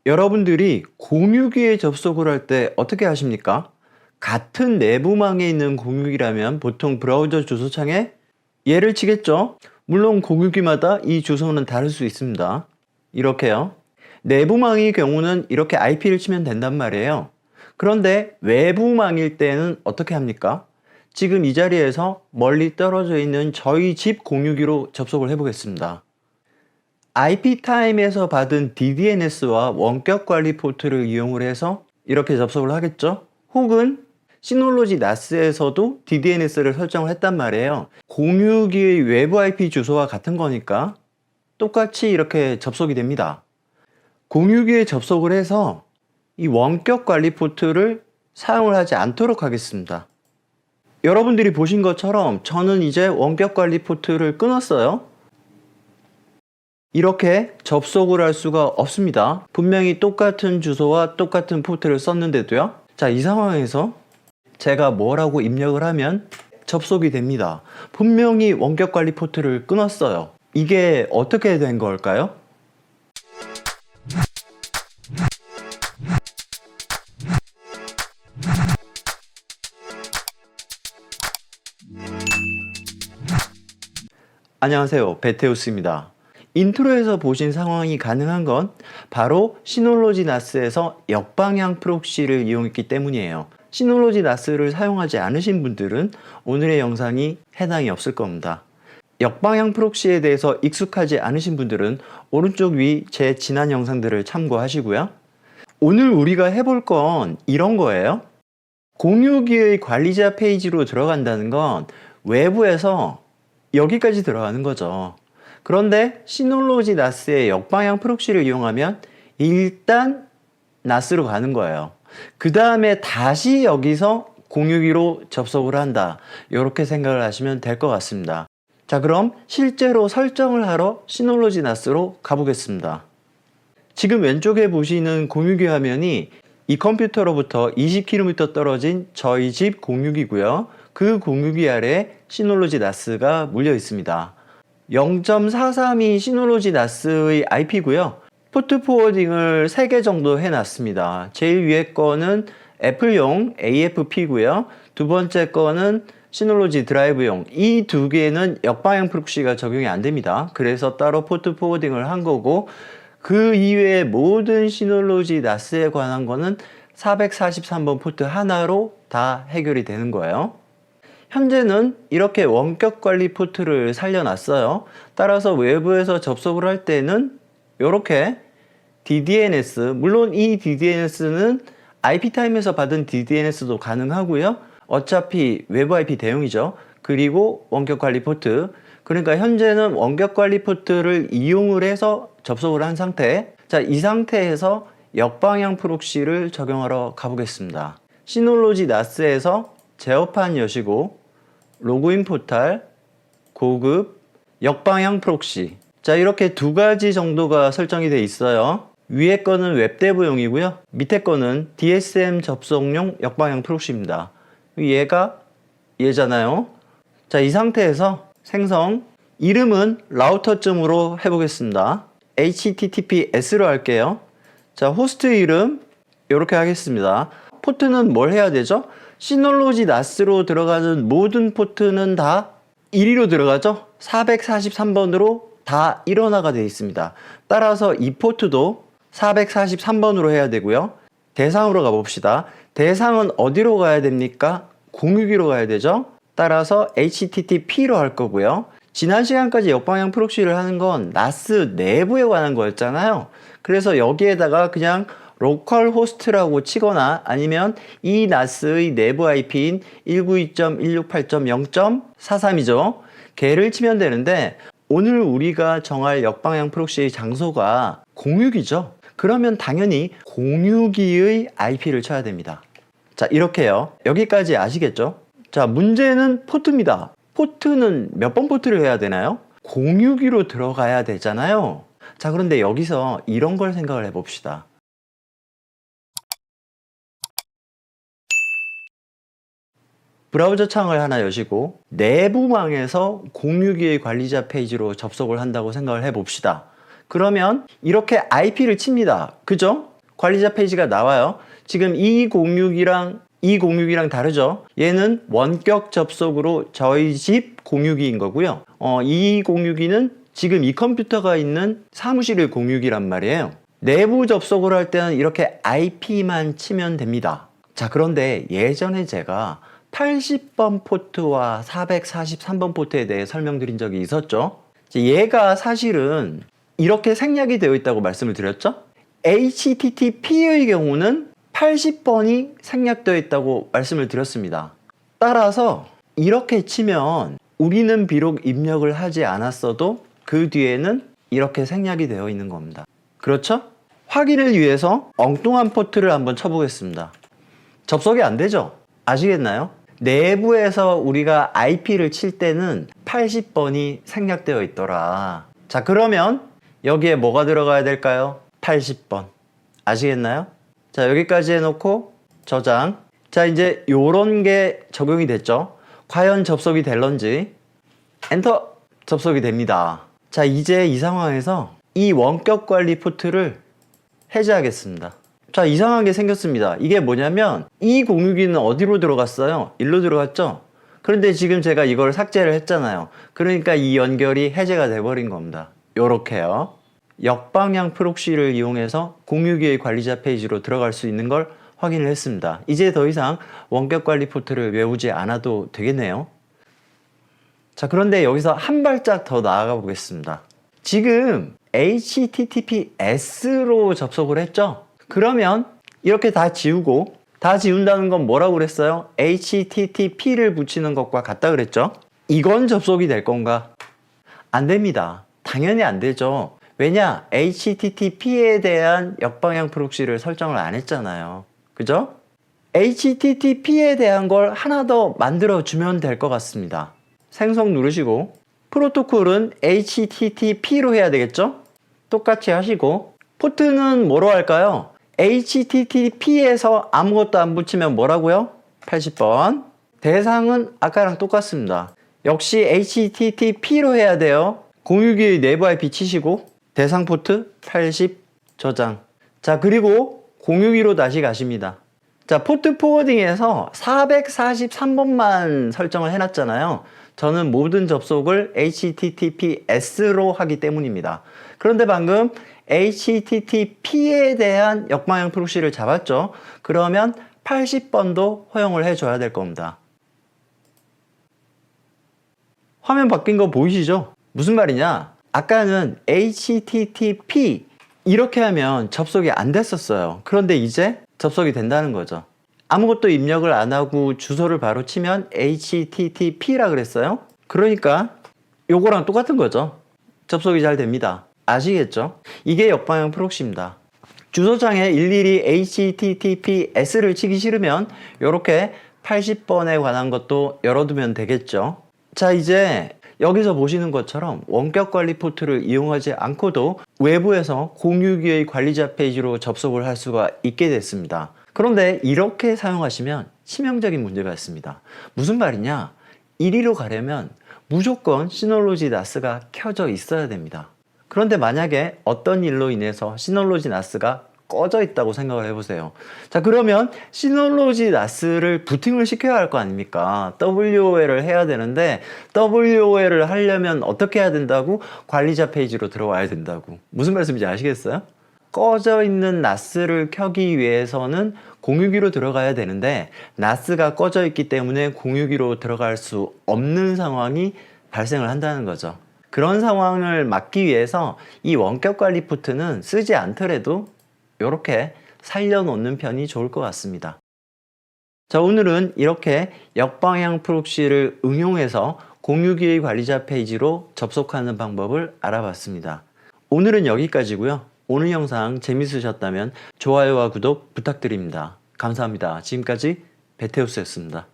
여러분들이 공유기에 접속을 할 때 어떻게 하십니까? 같은 내부망에 있는 공유기라면 보통 브라우저 주소창에 얘를 치겠죠? 물론 공유기마다 이 주소는 다를 수 있습니다. 이렇게요. 내부망의 경우는 이렇게 IP를 치면 된단 말이에요. 그런데 외부망일 때는 어떻게 합니까? 지금 이 자리에서 멀리 떨어져 있는 저희 집 공유기로 접속을 해보겠습니다. IP타임에서 받은 DDNS와 원격 관리 포트를 이용을 해서 이렇게 접속을 하겠죠? 혹은 시놀로지 나스에서도 DDNS를 설정을 했단 말이에요. 공유기의 외부 IP 주소와 같은 거니까 똑같이 이렇게 접속이 됩니다. 공유기에 접속을 해서 이 원격 관리 포트를 사용을 하지 않도록 하겠습니다. 여러분들이 보신 것처럼 저는 이제 원격 관리 포트를 끊었어요. 이렇게 접속을 할 수가 없습니다. 분명히 똑같은 주소와 똑같은 포트를 썼는데도요. 자, 이 상황에서 제가 뭐라고 입력을 하면 접속이 됩니다. 분명히 원격 관리 포트를 끊었어요. 이게 어떻게 된 걸까요? 안녕하세요, 베테우스입니다. 인트로에서 보신 상황이 가능한 건 바로 시놀로지 나스에서 역방향 프록시를 이용했기 때문이에요. 시놀로지 나스를 사용하지 않으신 분들은 오늘의 영상이 해당이 없을 겁니다. 역방향 프록시에 대해서 익숙하지 않으신 분들은 오른쪽 위 제 지난 영상들을 참고하시고요. 오늘 우리가 해볼 건 이런 거예요. 공유기의 관리자 페이지로 들어간다는 건 외부에서 여기까지 들어가는 거죠. 그런데 시놀로지 나스의 역방향 프록시를 이용하면 일단 나스로 가는 거예요. 그 다음에 다시 여기서 공유기로 접속을 한다. 이렇게 생각을 하시면 될 것 같습니다. 자, 그럼 실제로 설정을 하러 시놀로지 나스로 가보겠습니다. 지금 왼쪽에 보시는 공유기 화면이 이 컴퓨터로부터 20km 떨어진 저희 집 공유기고요. 그 공유기 아래에 시놀로지 나스가 물려 있습니다. 0.432 시놀로지 나스의 IP고요. 포트 포워딩을 3개 정도 해놨습니다. 제일 위에 거는 애플용 AFP고요. 두 번째 거는 시놀로지 드라이브용. 이 두 개는 역방향 프록시가 적용이 안 됩니다. 그래서 따로 포트 포워딩을 한 거고, 그 이외의 모든 시놀로지 나스에 관한 거는 443번 포트 하나로 다 해결이 되는 거예요. 현재는 이렇게 원격 관리 포트를 살려놨어요. 따라서 외부에서 접속을 할 때는 이렇게 DDNS, 물론 이 DDNS는 IP타임에서 받은 DDNS도 가능하고요. 어차피 외부 IP 대용이죠. 그리고 원격 관리 포트. 그러니까 현재는 원격 관리 포트를 이용을 해서 접속을 한 상태. 자, 이 상태에서 역방향 프록시를 적용하러 가보겠습니다. 시놀로지 나스에서 제어판 여시고 로그인 포탈, 고급, 역방향 프록시. 자, 이렇게 두 가지 정도가 설정이 되어 있어요. 위에 거는 웹데브용이고요. 밑에 거는 DSM 접속용 역방향 프록시입니다. 얘잖아요. 자, 이 상태에서 생성, 이름은 라우터쯤으로 해보겠습니다. HTTPS로 할게요. 자, 호스트 이름 이렇게 하겠습니다. 포트는 뭘 해야 되죠? 시놀로지 나스로 들어가는 모든 포트는 다 1위로 들어가죠? 443번으로 다 일원화가 되어 있습니다. 따라서 이 포트도 443번으로 해야 되고요. 대상으로 가봅시다. 대상은 어디로 가야 됩니까? 공유기로 가야 되죠? 따라서 HTTP로 할 거고요. 지난 시간까지 역방향 프록시를 하는 건 나스 내부에 관한 거였잖아요. 그래서 여기에다가 그냥 로컬 호스트라고 치거나 아니면 이 나스의 내부 IP인 192.168.0.43이죠. 걔를 치면 되는데, 오늘 우리가 정할 역방향 프록시의 장소가 공유기죠. 그러면 당연히 공유기의 IP를 쳐야 됩니다. 자, 이렇게요. 여기까지 아시겠죠? 자, 문제는 포트입니다. 포트는 몇 번 포트를 해야 되나요? 공유기로 들어가야 되잖아요. 자, 그런데 여기서 이런 걸 생각을 해봅시다. 브라우저 창을 하나 여시고 내부망에서 공유기의 관리자 페이지로 접속을 한다고 생각을 해봅시다. 그러면 이렇게 IP를 칩니다. 그죠? 관리자 페이지가 나와요. 지금 206이랑 다르죠. 얘는 원격 접속으로 저희 집 공유기인 거고요. 2206은 지금 이 컴퓨터가 있는 사무실의 공유기란 말이에요. 내부 접속을 할 때는 이렇게 IP만 치면 됩니다. 자, 그런데 예전에 제가 80번 포트와 443번 포트에 대해 설명드린 적이 있었죠. 얘가 사실은 이렇게 생략이 되어 있다고 말씀을 드렸죠. HTTP의 경우는 80번이 생략되어 있다고 말씀을 드렸습니다. 따라서 이렇게 치면 우리는 비록 입력을 하지 않았어도 그 뒤에는 이렇게 생략이 되어 있는 겁니다. 그렇죠? 확인을 위해서 엉뚱한 포트를 한번 쳐보겠습니다. 접속이 안 되죠? 아시겠나요? 내부에서 우리가 IP를 칠 때는 80번이 생략되어 있더라. 자, 그러면 여기에 뭐가 들어가야 될까요? 80번. 아시겠나요? 자, 여기까지 해놓고 저장. 자, 이제 요런 게 적용이 됐죠? 과연 접속이 될런지. 엔터. 접속이 됩니다. 자, 이제 이 상황에서 이 원격 관리 포트를 해제하겠습니다. 자, 이상한 게 생겼습니다. 이게 뭐냐면 이 공유기는 어디로 들어갔어요? 일로 들어갔죠? 그런데 지금 제가 이걸 삭제를 했잖아요. 그러니까 이 연결이 해제가 돼버린 겁니다. 요렇게요. 역방향 프록시를 이용해서 공유기의 관리자 페이지로 들어갈 수 있는 걸 확인을 했습니다. 이제 더 이상 원격 관리 포트를 외우지 않아도 되겠네요. 자, 그런데 여기서 한 발짝 더 나아가 보겠습니다. 지금 HTTPS로 접속을 했죠? 그러면 이렇게 다 지우고, 다 지운다는 건 뭐라고 그랬어요? HTTP를 붙이는 것과 같다 그랬죠? 이건 접속이 될 건가? 안 됩니다. 당연히 안 되죠. 왜냐? HTTP에 대한 역방향 프록시를 설정을 안 했잖아요. 그죠? HTTP에 대한 걸 하나 더 만들어주면 될 것 같습니다. 생성 누르시고, 프로토콜은 HTTP로 해야 되겠죠? 똑같이 하시고, 포트는 뭐로 할까요? HTTP에서 아무것도 안 붙이면 뭐라고요? 80번. 대상은 아까랑 똑같습니다. 역시 HTTP로 해야 돼요. 공유기의 내부 IP 치시고 대상 포트 80 저장. 자, 그리고 공유기로 다시 가십니다. 자, 포트 포워딩에서 443번만 설정을 해놨잖아요. 저는 모든 접속을 HTTPS로 하기 때문입니다. 그런데 방금 HTTP에 대한 역방향 프록시를 잡았죠. 그러면 80번도 허용을 해줘야 될 겁니다. 화면 바뀐 거 보이시죠? 무슨 말이냐? 아까는 HTTP 이렇게 하면 접속이 안 됐었어요. 그런데 이제 접속이 된다는 거죠. 아무것도 입력을 안 하고 주소를 바로 치면 HTTP라 그랬어요. 그러니까 요거랑 똑같은 거죠. 접속이 잘 됩니다. 아시겠죠? 이게 역방향 프록시입니다. 주소창에 일일이 HTTPS를 치기 싫으면 이렇게 80번에 관한 것도 열어두면 되겠죠. 자, 이제 여기서 보시는 것처럼 원격 관리 포트를 이용하지 않고도 외부에서 공유기의 관리자 페이지로 접속을 할 수가 있게 됐습니다. 그런데 이렇게 사용하시면 치명적인 문제가 있습니다. 무슨 말이냐? 이리로 가려면 무조건 시놀로지 나스가 켜져 있어야 됩니다. 그런데 만약에 어떤 일로 인해서 시놀로지 나스가 꺼져 있다고 생각을 해보세요. 자, 그러면 시놀로지 나스를 부팅을 시켜야 할 거 아닙니까? WOL을 해야 되는데 WOL을 하려면 어떻게 해야 된다고? 관리자 페이지로 들어와야 된다고. 무슨 말씀인지 아시겠어요? 꺼져 있는 나스를 켜기 위해서는 공유기로 들어가야 되는데 나스가 꺼져 있기 때문에 공유기로 들어갈 수 없는 상황이 발생을 한다는 거죠. 그런 상황을 막기 위해서 이 원격 관리 포트는 쓰지 않더라도 이렇게 살려놓는 편이 좋을 것 같습니다. 자, 오늘은 이렇게 역방향 프록시를 응용해서 공유기의 관리자 페이지로 접속하는 방법을 알아봤습니다. 오늘은 여기까지고요. 오늘 영상 재밌으셨다면 좋아요와 구독 부탁드립니다. 감사합니다. 지금까지 베테우스였습니다.